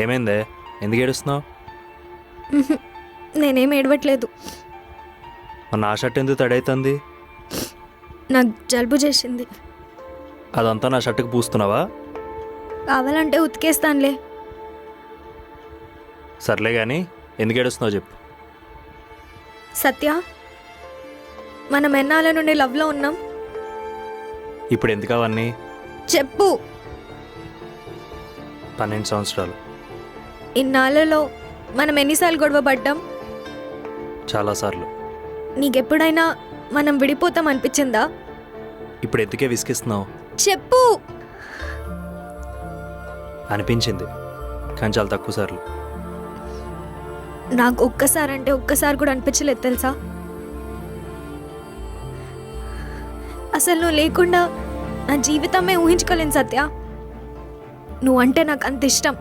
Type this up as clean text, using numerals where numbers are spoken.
ఏమైందే? ఎందుకు ఏడుస్తున్నావు? ఉహుం, నేనేం ఏడవట్లేదు. నా షర్ట్ ఎందుకు తడైతుంది? నాకు జలుబు చేసింది. అదంతా నా షర్ట్కి పూస్తున్నావా? కావాలంటే ఉతికేస్తానులే. సర్లే కానీ ఎందుకు ఏడుస్తున్నావు చెప్పు. సత్య, మనం ఎన్నాళ్ళ నుండి లవ్లో ఉన్నాం? ఇప్పుడు ఎందుకు అవన్నీ? చెప్పు. 12 సంవత్సరాలు. ఇన్నాళ్ళలో మనం ఎన్నిసార్లు గొడవ పడ్డాం? చాలాసార్లు. నీకెప్పుడైనా మనం విడిపోతాం అనిపించిందా? ఇప్పుడు ఎందుకే విసిగిస్తున్నావు? చెప్పు. అనిపించింది, కానీ చాలా తక్కువ సార్లు. నాకు ఒక్కసారి అంటే ఒక్కసారి కూడా అనిపించలేదు తెలుసా? అసలు నువ్వు లేకుండా నా జీవితమే ఊహించుకోలేను సత్య. నువ్వంటే నాకు అంత ఇష్టం.